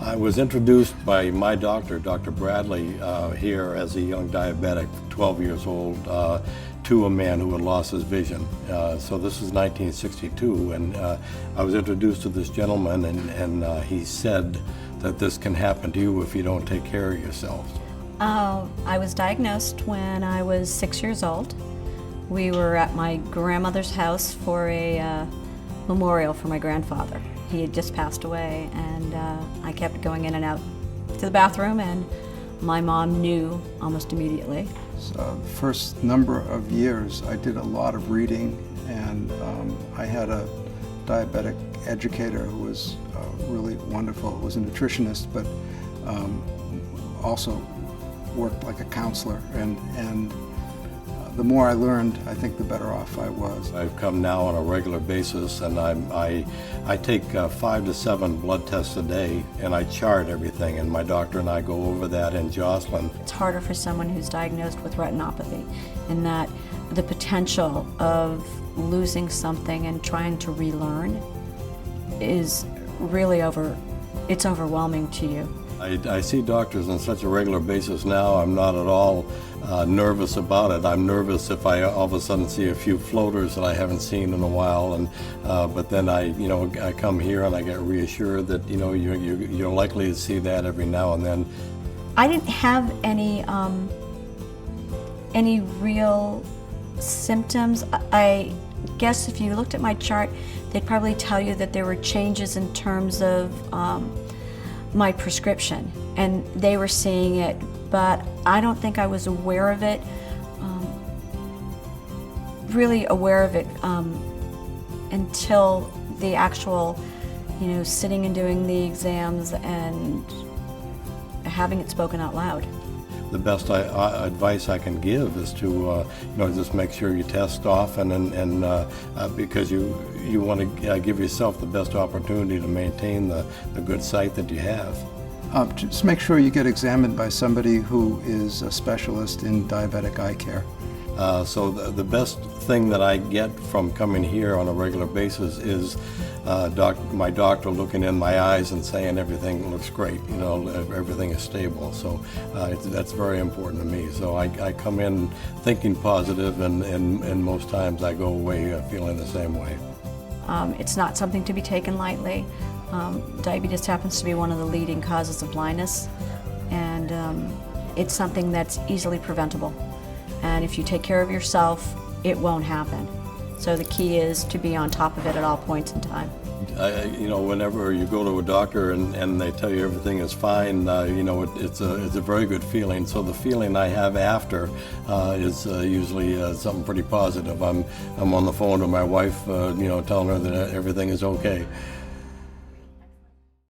I was introduced by my doctor, Dr. Bradley, here as a young diabetic, 12 years old, to a man who had lost his vision. So this is 1962, and I was introduced to this gentleman, and he said that this can happen to you if you don't take care of yourself. I was diagnosed when I was 6 years old. We were at my grandmother's house for a memorial for my grandfather. He had just passed away, and I kept going in and out to the bathroom, and my mom knew almost immediately. So the first number of years I did a lot of reading, and I had a diabetic educator who was really wonderful, who was a nutritionist, but also worked like a counselor, and the more I learned, I think the better off I was. I've come now on a regular basis, and I take 5 to 7 blood tests a day, and I chart everything, and my doctor and I go over that in Joslin. It's harder for someone who's diagnosed with retinopathy, in that the potential of losing something and trying to relearn is really it's overwhelming to you. I see doctors on such a regular basis now. I'm not at all nervous about it. I'm nervous if I all of a sudden see a few floaters that I haven't seen in a while, and but then I come here and I get reassured that you're likely to see that every now and then. I didn't have any real symptoms. I guess if you looked at my chart, they'd probably tell you that there were changes in terms of my prescription, and they were seeing it, but I don't think I was aware of it, really aware of it until the actual, sitting and doing the exams and having it spoken out loud. The best advice I can give is to just make sure you test often, and because you want to give yourself the best opportunity to maintain the good sight that you have. Just make sure you get examined by somebody who is a specialist in diabetic eye care. So the best thing that I get from coming here on a regular basis is my doctor looking in my eyes and saying everything looks great, everything is stable. So that's very important to me. So I come in thinking positive, and most times I go away feeling the same way. It's not something to be taken lightly. Diabetes happens to be one of the leading causes of blindness, and it's something that's easily preventable. And if you take care of yourself, it won't happen. So the key is to be on top of it at all points in time. Whenever you go to a doctor and they tell you everything is fine, it's a very good feeling. So the feeling I have after is usually something pretty positive. I'm on the phone to my wife, telling her that everything is okay.